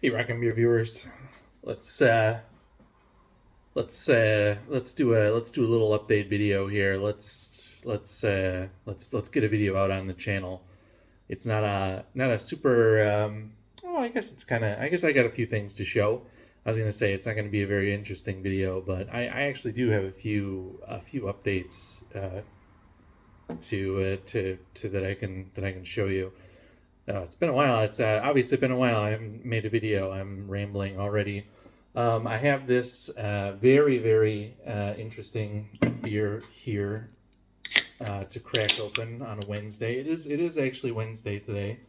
Hey, Rockin' Beer viewers, let's uh, let's do a little update video here. Let's get a video out on the channel. It's not a super. Oh, I guess it's kind of. I guess I got a few things to show. I was gonna say it's not gonna be a very interesting video, but I actually do have a few updates to that I can show you. It's been a while. It's obviously been a while. I haven't made a video. I'm rambling already. I have this very interesting beer here to crack open on a Wednesday. It is actually Wednesday today.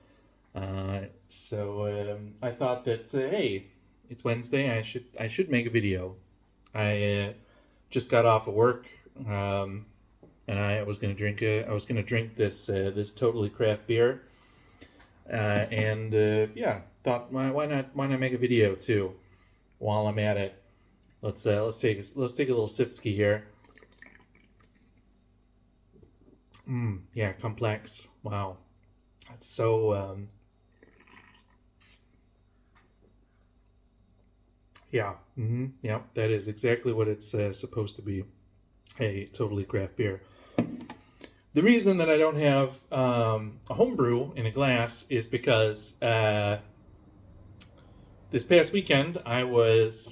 So I thought that hey, it's Wednesday. I should make a video. I just got off of work. And I was gonna drink this totally craft beer. And yeah, thought why not make a video too while I'm at it. Let's take a little sipski here. Yeah, complex. Wow, that's so yeah. Yeah, that is exactly what it's supposed to be. A totally craft beer. The reason that I don't have a homebrew in a glass is because this past weekend I was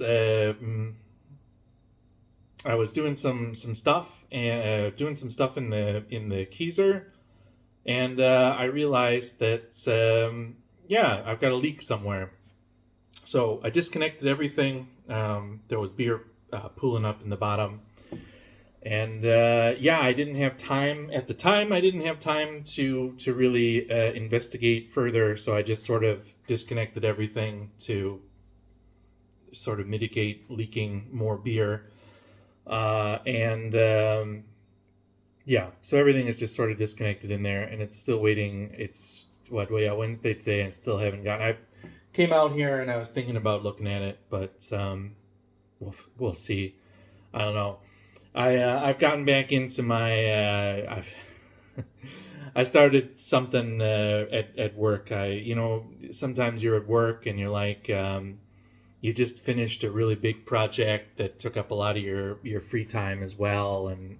doing some stuff and doing some stuff in the Keyser, and I realized that yeah, I've got a leak somewhere. So I disconnected everything. There was beer pooling up in the bottom, and yeah, I didn't have time at the time. I didn't have time to really investigate further, so I just sort of disconnected everything to sort of mitigate leaking more beer. And yeah, so everything is just sort of disconnected in there, and it's still waiting. It's what, yeah, Wednesday today, and still haven't gotten. I came out here and I was thinking about looking at it, but we'll see. I don't know. I've gotten back into my I started something at work. Sometimes you're at work and you're like you just finished a really big project that took up a lot of your free time as well, and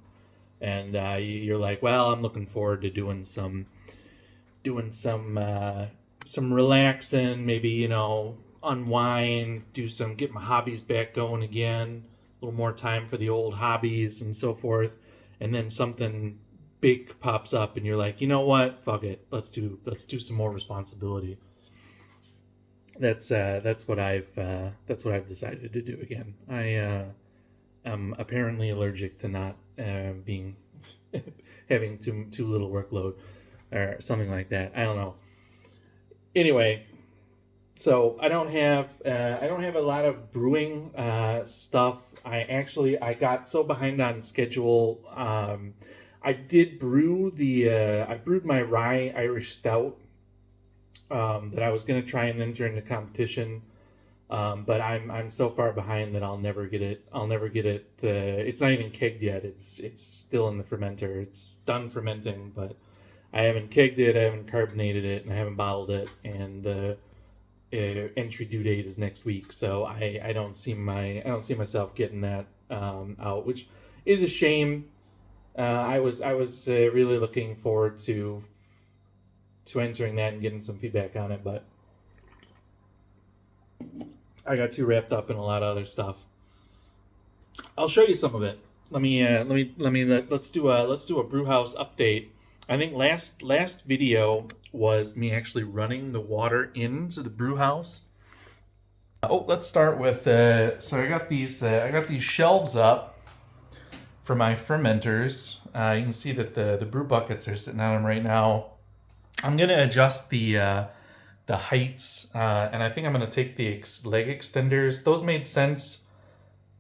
you're like, well, I'm looking forward to doing some relaxing, maybe unwind, get my hobbies back going again, a little more time for the old hobbies and so forth, and then something big pops up, and you're like, you know what, fuck it, let's do some more responsibility. That's what I've decided to do again. I am apparently allergic to not being having too little workload or something like that. I don't know. Anyway, so I don't have a lot of brewing stuff. I got so behind on schedule. I brewed my rye Irish stout that I was going to try and enter into competition. But I'm so far behind that I'll never get it. I'll never get it. It's not even kegged yet. It's still in the fermenter. It's done fermenting, but I haven't kegged it. I haven't carbonated it, and I haven't bottled it. And the entry due date is next week, so I don't see myself getting that out, which is a shame. I was really looking forward to entering that and getting some feedback on it, but I got too wrapped up in a lot of other stuff. I'll show you some of it. Let's do a brew house update. I think last video was me actually running the water into the brew house. Oh, let's start with so I got these shelves up for my fermenters. You can see that the brew buckets are sitting on them right now. I'm gonna adjust the heights, and I think I'm gonna take the leg extenders. Those made sense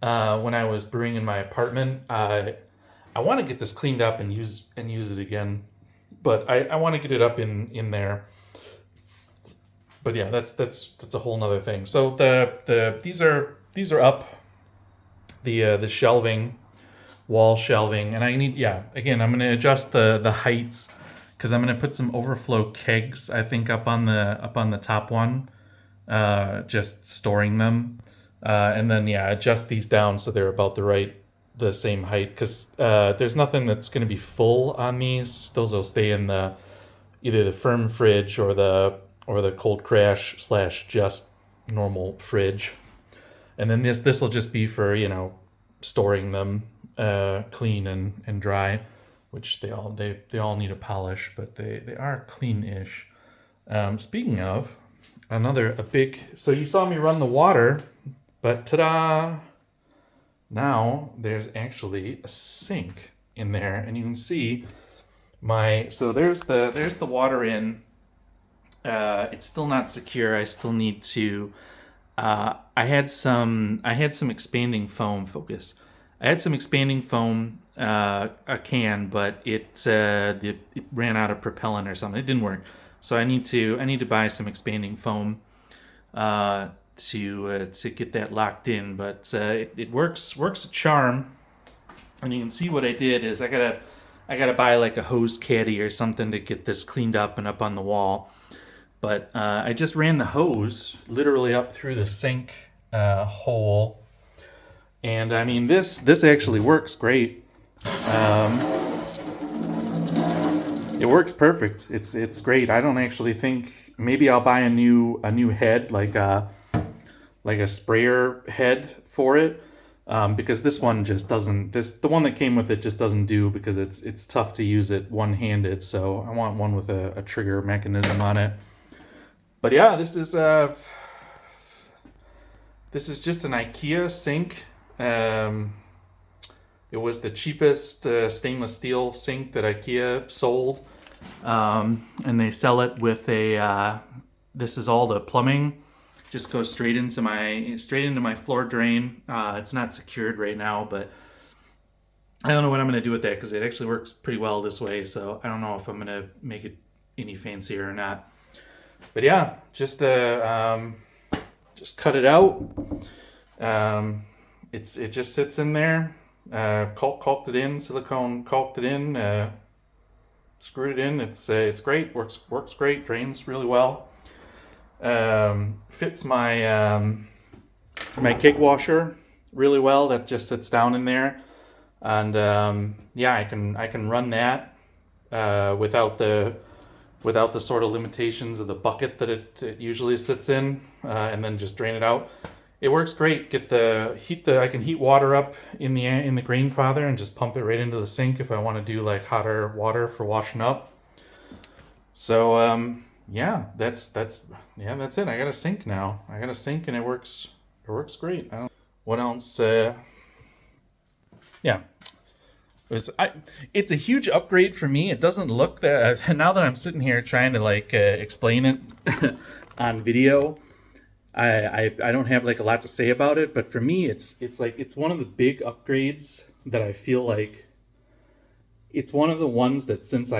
when I was brewing in my apartment. I want to get this cleaned up and use it again, but I want to get it up in there. But yeah, that's a whole nother thing. So these are up, the shelving, wall shelving, and I need, yeah, again, I'm gonna adjust the heights because I'm gonna put some overflow kegs, I think, up on the top one. just storing them. And then, yeah, adjust these down so they're about the same height. Because there's nothing that's going to be full on these. Those will stay in the either the firm fridge or the cold crash / just normal fridge. And then this will just be for, storing them clean and dry, which they all need a polish, but they are clean-ish. Speaking of, so you saw me run the water, but ta-da! Now there's actually a sink in there, and you can see so there's the water in. It's still not secure. I still need to. I had some expanding foam. Focus. I had some expanding foam, a can, but it ran out of propellant or something. It didn't work, so I need to buy some expanding foam to get that locked in. But it works a charm. And you can see what I did is I gotta buy like a hose caddy or something to get this cleaned up and up on the wall. But I just ran the hose literally up through the sink hole, and I mean this actually works great. It works perfect. It's great. I don't actually think maybe I'll buy a new head like a sprayer head for it. Because this one just doesn't. The one that came with it just doesn't do because it's tough to use it one-handed. So I want one with a trigger mechanism on it. But yeah, this is just an IKEA sink. It was the cheapest stainless steel sink that IKEA sold, and they sell it with a. This is all the plumbing. Just goes straight into my floor drain. It's not secured right now, but I don't know what I'm gonna do with that because it actually works pretty well this way. So I don't know if I'm gonna make it any fancier or not. But yeah, just cut it out. It just sits in there. Caulked it in, silicone caulked it in. Screwed it in. It's great. Works great. Drains really well. Fits my my cake washer really well. That just sits down in there, and yeah, I can run that without the sort of limitations of the bucket that it usually sits in, and then just drain it out. It works great. I can heat water up in the Grainfather and just pump it right into the sink if I want to do like hotter water for washing up. So yeah, that's it. I got a sink now. I got a sink and it works great. What else? Yeah. It's a huge upgrade for me. It doesn't look that now that I'm sitting here trying to like explain it on video. I don't have like a lot to say about it, but for me, it's one of the big upgrades that I feel like it's one of the ones that since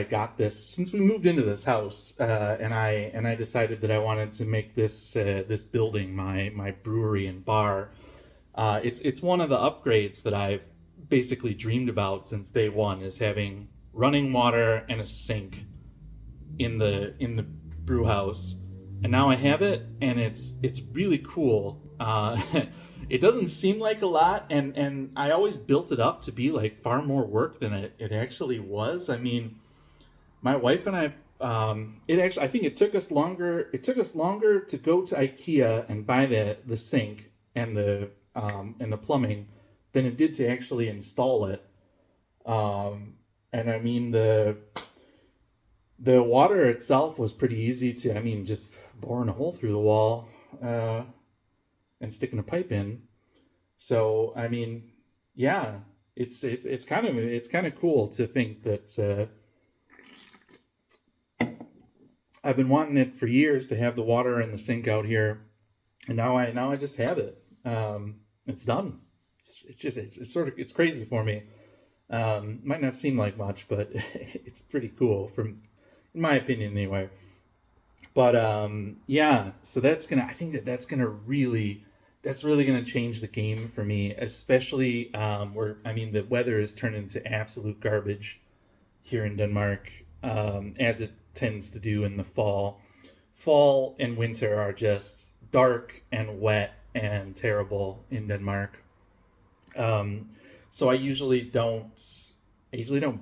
we moved into this house, and I decided that I wanted to make this building my brewery and bar. It's one of the upgrades that I've basically dreamed about since day one, is having running water and a sink in the brew house, and now I have it, and it's really cool. It doesn't seem like a lot, and I always built it up to be like far more work than it actually was. I mean, my wife and I, I think it took us longer to go to IKEA and buy the sink and the plumbing than it did to actually install it. And I mean, the water itself was pretty easy to, just boring a hole through the wall and sticking a pipe in. So, I mean, yeah, it's kind of cool to think that I've been wanting it for years to have the water and the sink out here, and now I just have it. It's done. It's crazy for me. Might not seem like much, but it's pretty cool in my opinion anyway. But yeah, so that's really gonna change the game for me, especially where the weather has turned into absolute garbage here in Denmark, as it tends to do in the fall. Fall and winter are just dark and wet and terrible in Denmark. Um, so I usually don't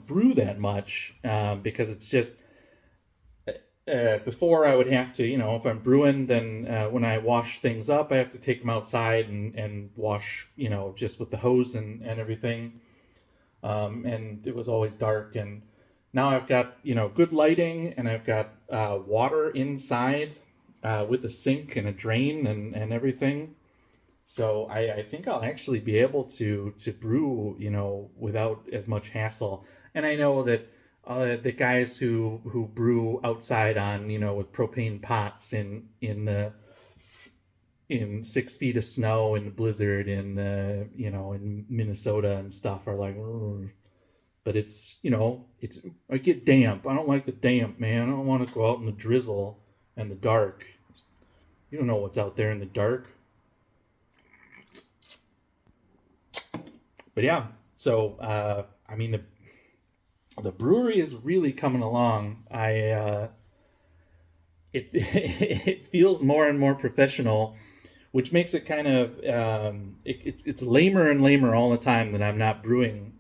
brew that much because it's just before I would have to, if I'm brewing, then when I wash things up, I have to take them outside and wash, just with the hose and everything. And it was always dark. And now I've got, good lighting, and I've got water inside with a sink and a drain and everything. So I think I'll actually be able to brew, without as much hassle. And I know that the guys who brew outside on, with propane pots in 6 feet of snow in the blizzard in in Minnesota and stuff are like, "Ugh." But it's I get damp. I don't like the damp, man. I don't want to go out in the drizzle and the dark. You don't know what's out there in the dark. But yeah, so I mean the brewery is really coming along. It it feels more and more professional, which makes it kind of it's lamer and lamer all the time that I'm not brewing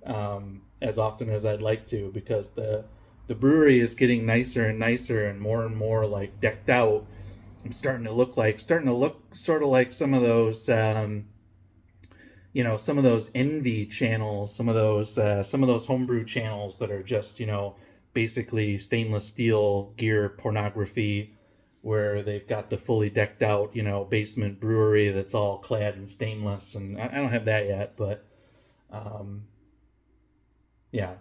as often as I'd like to, because the brewery is getting nicer and nicer and more like decked out. I'm starting to look sort of like some of those envy channels, some of those homebrew channels that are just basically stainless steel gear pornography, where they've got the fully decked out basement brewery that's all clad in stainless. And I don't have that yet, but um, yeah.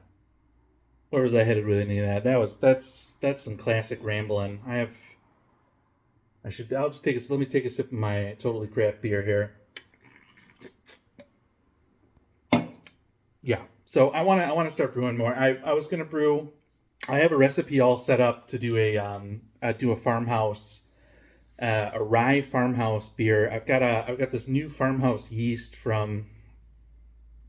Where was I headed with any of that? That's some classic rambling. I'll just let me take a sip of my totally craft beer here. Yeah. So I want to start brewing more. I was gonna brew. I have a recipe all set up to do a farmhouse, a rye farmhouse beer. I've got this new farmhouse yeast from,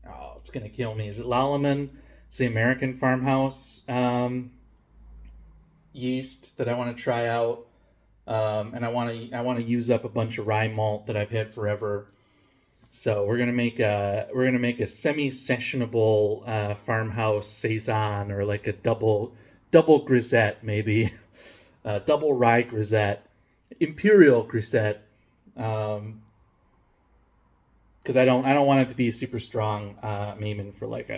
oh, it's gonna kill me. Is it Lallemand? It's the American farmhouse yeast that I want to try out. And I want to use up a bunch of rye malt that I've had forever. So we're gonna make a semi-sessionable farmhouse saison, or like a double grisette, maybe double rye grisette, imperial grisette, because I don't want it to be super strong. I'm aiming for like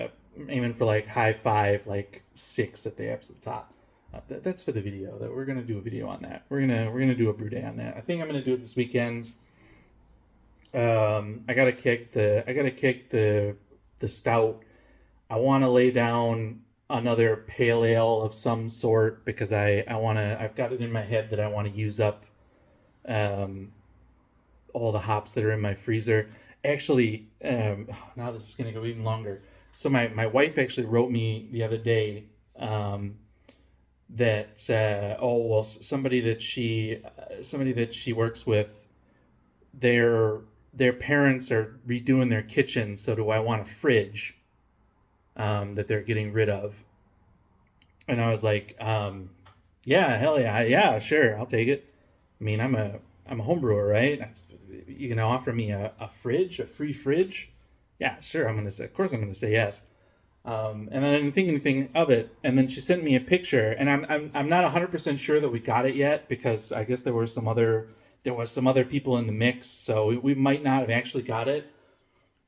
high five, like 6 at the absolute top. That's for the video. That we're gonna do a video on that. We're gonna do a brew day on that. I think I'm gonna do it this weekend. I gotta kick the stout. I want to lay down another pale ale of some sort, because I've got it in my head that I want to use up um, all the hops that are in my freezer. Actually, now this is gonna go even longer. So my wife actually wrote me the other day that oh well, somebody that she works with, their their parents are redoing their kitchen, so do I want a fridge that they're getting rid of? And I was like, yeah, hell yeah, yeah, sure, I'll take it. I mean, I'm a home brewer, right? You gonna offer me a fridge, a free fridge? Yeah, sure. Of course, I'm gonna say yes. And then I didn't think anything of it. And then she sent me a picture, and I'm not 100% sure that we got it yet, because I guess there was some other people in the mix, so we might not have actually got it.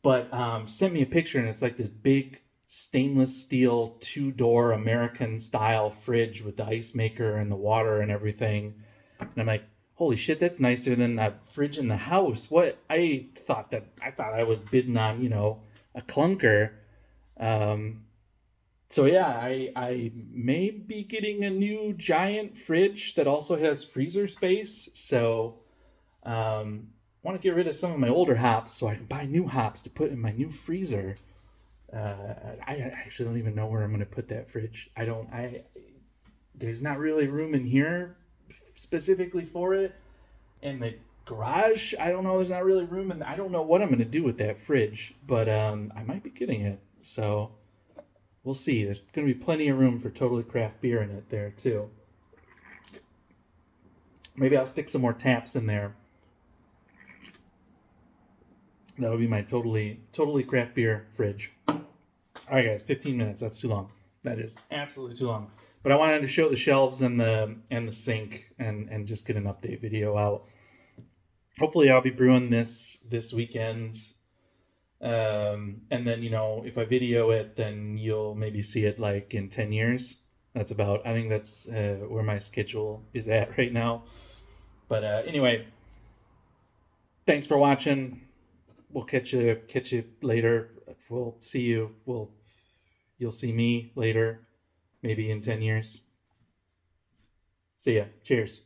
But sent me a picture, and it's like this big stainless steel 2-door American style fridge with the ice maker and the water and everything. And I'm like, holy shit, that's nicer than that fridge in the house. What I thought I was bidding on, a clunker. Um, so yeah, I may be getting a new giant fridge that also has freezer space. So I want to get rid of some of my older hops so I can buy new hops to put in my new freezer. I actually don't even know where I'm going to put that fridge. I don't. There's not really room in here specifically for it. And the garage, I don't know. There's not really room, and I don't know what I'm going to do with that fridge. But I might be getting it. So we'll see. There's going to be plenty of room for totally craft beer in it there too. Maybe I'll stick some more taps in there. That would be my totally craft beer fridge. All right, guys, 15 minutes. That's too long. That is absolutely too long. But I wanted to show the shelves and the sink and just get an update video out. Hopefully, I'll be brewing this weekend. And then, if I video it, then you'll maybe see it like in 10 years. I think that's where my schedule is at right now. But anyway, thanks for watching. We'll catch you later. We'll see you. You'll see me later, maybe in 10 years. See ya. Cheers.